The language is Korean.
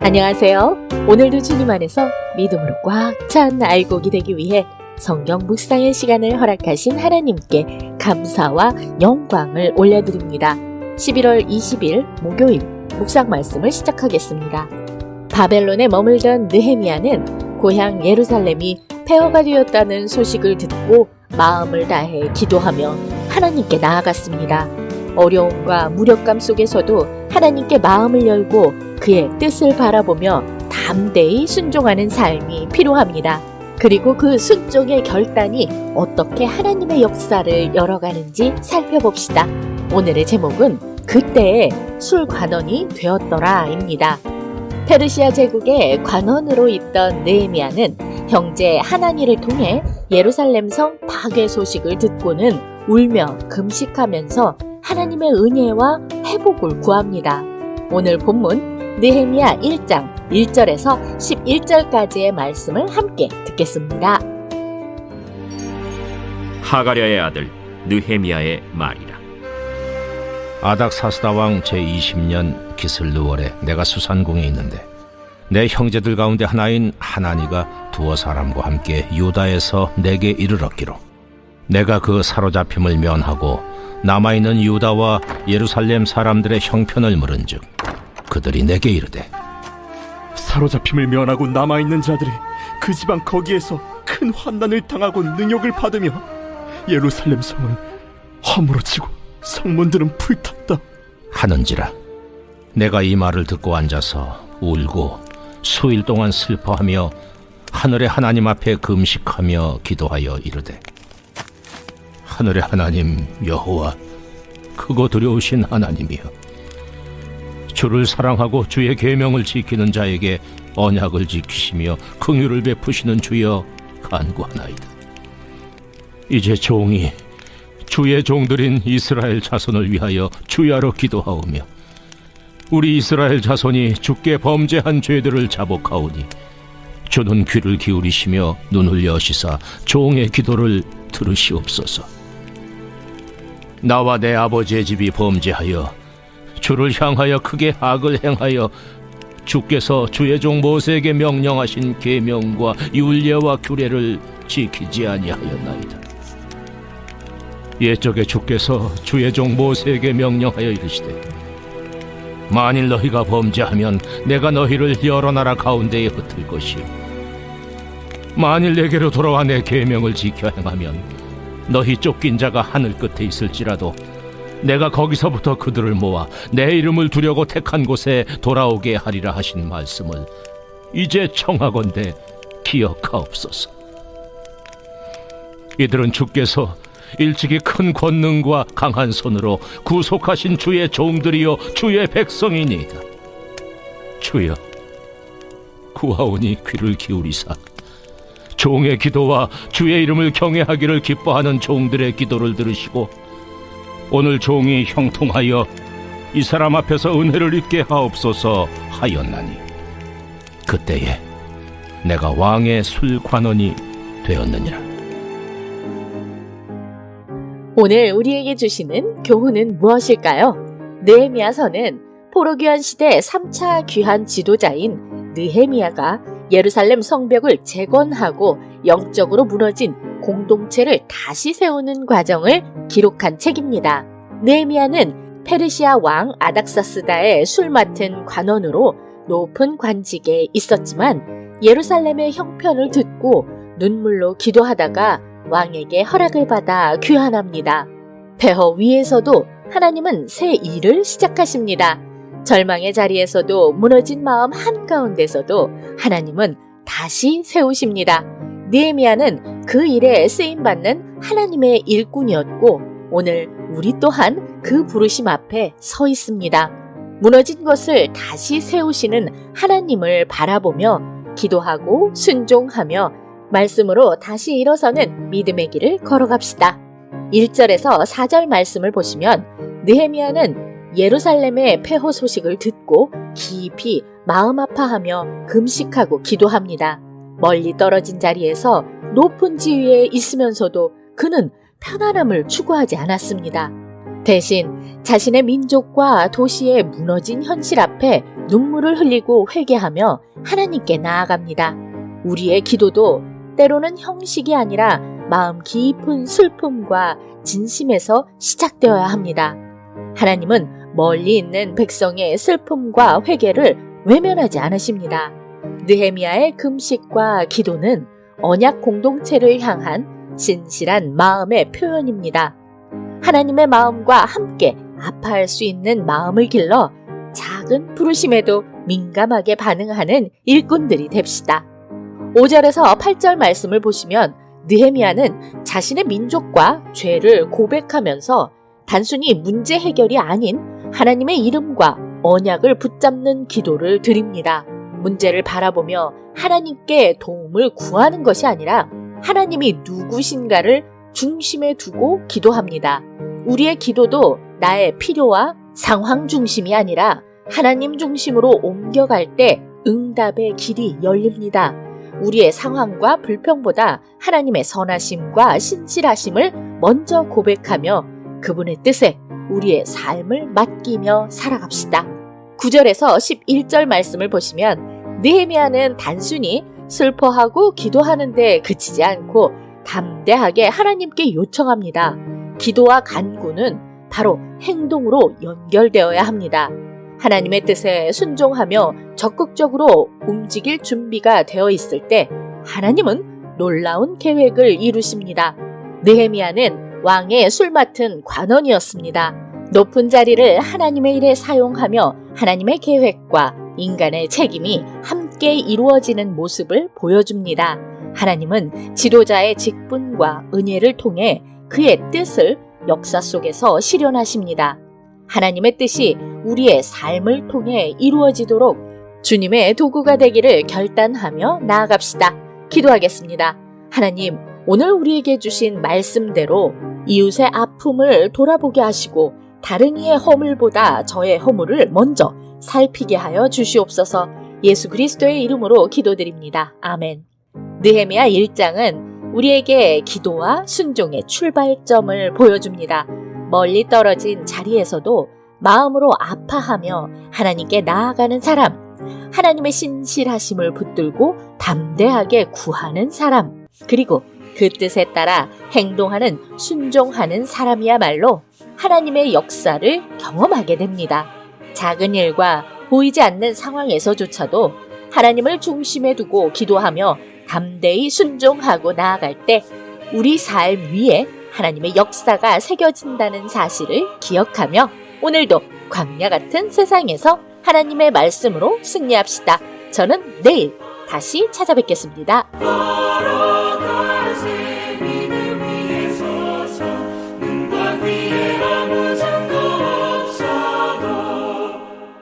안녕하세요. 오늘도 주님 안에서 믿음으로 꽉 찬 알곡이 되기 위해 성경 묵상의 시간을 허락하신 하나님께 감사와 영광을 올려드립니다. 11월 20일 목요일 묵상 말씀을 시작하겠습니다. 바벨론에 머물던 느헤미야는 고향 예루살렘이 폐허가 되었다는 소식을 듣고 마음을 다해 기도하며 하나님께 나아갔습니다. 어려움과 무력감 속에서도 하나님께 마음을 열고 그의 뜻을 바라보며 담대히 순종하는 삶이 필요합니다. 그리고 그 순종의 결단이 어떻게 하나님의 역사를 열어가는지 살펴봅시다. 오늘의 제목은 그때의 술관원이 되었더라입니다. 페르시아 제국의 관원으로 있던 느헤미야는 형제 하나니를 통해 예루살렘 성 파괴 소식을 듣고는 울며 금식하면서 하나님의 은혜와 회복을 구합니다. 오늘 본문 느헤미야 1장 1절에서 11절까지의 말씀을 함께 듣겠습니다. 하가랴의 아들 느헤미야의 말이라. 아닥사스다 왕 제20년 기슬르월에 내가 수산궁에 있는데 내 형제들 가운데 하나인 하나니가 두어 사람과 함께 유다에서 내게 이르렀기로 내가 그 사로잡힘을 면하고 남아있는 유다와 예루살렘 사람들의 형편을 물은즉 그들이 내게 이르되 사로잡힘을 면하고 남아있는 자들이 그 지방 거기에서 큰 환난을 당하고 능욕을 받으며 예루살렘 성은 허물어지고 성문들은 불탔다 하는지라. 내가 이 말을 듣고 앉아서 울고 수일 동안 슬퍼하며 하늘의 하나님 앞에 금식하며 기도하여 이르되 하늘의 하나님 여호와 크고 두려우신 하나님이여, 주를 사랑하고 주의 계명을 지키는 자에게 언약을 지키시며 긍휼을 베푸시는 주여 간구하나이다. 이제 종이 주의 종들인 이스라엘 자손을 위하여 주야로 기도하오며 우리 이스라엘 자손이 주께 범죄한 죄들을 자복하오니 주는 귀를 기울이시며 눈을 여시사 종의 기도를 들으시옵소서. 나와 내 아버지의 집이 범죄하여 주를 향하여 크게 악을 행하여 주께서 주의 종 모세에게 명령하신 계명과 율례와 규례를 지키지 아니하였나이다. 옛적에 주께서 주의 종 모세에게 명령하여 이르시되 만일 너희가 범죄하면 내가 너희를 여러 나라 가운데에 흩을 것이요 만일 내게로 돌아와 내 계명을 지켜 행하면 너희 쫓긴 자가 하늘 끝에 있을지라도 내가 거기서부터 그들을 모아 내 이름을 두려고 택한 곳에 돌아오게 하리라 하신 말씀을 이제 청하건대 기억하옵소서. 이들은 주께서 일찍이 큰 권능과 강한 손으로 구속하신 주의 종들이요 주의 백성이니이다. 주여 구하오니 귀를 기울이사 종의 기도와 주의 이름을 경외하기를 기뻐하는 종들의 기도를 들으시고 오늘 종이 형통하여 이 사람 앞에서 은혜를 입게 하옵소서 하였나니 그때에 내가 왕의 술관원이 되었느니라. 오늘 우리에게 주시는 교훈은 무엇일까요? 느헤미야서는 포로귀환 시대 3차 귀환 지도자인 느헤미야가 예루살렘 성벽을 재건하고 영적으로 무너진 공동체를 다시 세우는 과정을 기록한 책입니다. 느헤미야는 페르시아 왕 아닥사스다의 술 맡은 관원으로 높은 관직에 있었지만 예루살렘의 형편을 듣고 눈물로 기도하다가 왕에게 허락을 받아 귀환합니다. 폐허 위에서도 하나님은 새 일을 시작하십니다. 절망의 자리에서도 무너진 마음 한가운데서도 하나님은 다시 세우십니다. 느헤미야는 그 일에 쓰임받는 하나님의 일꾼이었고 오늘 우리 또한 그 부르심 앞에 서 있습니다. 무너진 것을 다시 세우시는 하나님을 바라보며 기도하고 순종하며 말씀으로 다시 일어서는 믿음의 길을 걸어갑시다. 1절에서 4절 말씀을 보시면 느헤미야는 예루살렘의 폐허 소식을 듣고 깊이 마음 아파하며 금식하고 기도합니다. 멀리 떨어진 자리에서 높은 지위에 있으면서도 그는 편안함을 추구하지 않았습니다. 대신 자신의 민족과 도시의 무너진 현실 앞에 눈물을 흘리고 회개하며 하나님께 나아갑니다. 우리의 기도도 때로는 형식이 아니라 마음 깊은 슬픔과 진심에서 시작되어야 합니다. 하나님은 멀리 있는 백성의 슬픔과 회개를 외면하지 않으십니다. 느헤미야의 금식과 기도는 언약 공동체를 향한 진실한 마음의 표현입니다. 하나님의 마음과 함께 아파할 수 있는 마음을 길러 작은 부르심에도 민감하게 반응하는 일꾼들이 됩시다. 5절에서 8절 말씀을 보시면 느헤미야는 자신의 민족과 죄를 고백하면서 단순히 문제 해결이 아닌 하나님의 이름과 언약을 붙잡는 기도를 드립니다. 문제를 바라보며 하나님께 도움을 구하는 것이 아니라 하나님이 누구신가를 중심에 두고 기도합니다. 우리의 기도도 나의 필요와 상황 중심이 아니라 하나님 중심으로 옮겨갈 때 응답의 길이 열립니다. 우리의 상황과 불평보다 하나님의 선하심과 신실하심을 먼저 고백하며 그분의 뜻에 우리의 삶을 맡기며 살아갑시다. 9절에서 11절 말씀을 보시면 느헤미야는 단순히 슬퍼하고 기도하는 데 그치지 않고 담대하게 하나님께 요청합니다. 기도와 간구는 바로 행동으로 연결되어야 합니다. 하나님의 뜻에 순종하며 적극적으로 움직일 준비가 되어 있을 때 하나님은 놀라운 계획을 이루십니다. 느헤미야는 왕의 술 맡은 관원이었습니다. 높은 자리를 하나님의 일에 사용하며 하나님의 계획과 인간의 책임이 함께 이루어지는 모습을 보여줍니다. 하나님은 지도자의 직분과 은혜를 통해 그의 뜻을 역사 속에서 실현하십니다. 하나님의 뜻이 우리의 삶을 통해 이루어지도록 주님의 도구가 되기를 결단하며 나아갑시다. 기도하겠습니다. 하나님, 오늘 우리에게 주신 말씀대로 이웃의 아픔을 돌아보게 하시고 다른 이의 허물보다 저의 허물을 먼저 살피게 하여 주시옵소서. 예수 그리스도의 이름으로 기도드립니다. 아멘. 느헤미야 1장은 우리에게 기도와 순종의 출발점을 보여줍니다. 멀리 떨어진 자리에서도 마음으로 아파하며 하나님께 나아가는 사람, 하나님의 신실하심을 붙들고 담대하게 구하는 사람, 그리고 그 뜻에 따라 행동하는 순종하는 사람이야말로 하나님의 역사를 경험하게 됩니다. 작은 일과 보이지 않는 상황에서조차도 하나님을 중심에 두고 기도하며 담대히 순종하고 나아갈 때 우리 삶 위에 하나님의 역사가 새겨진다는 사실을 기억하며 오늘도 광야 같은 세상에서 하나님의 말씀으로 승리합시다. 저는 내일 다시 찾아뵙겠습니다.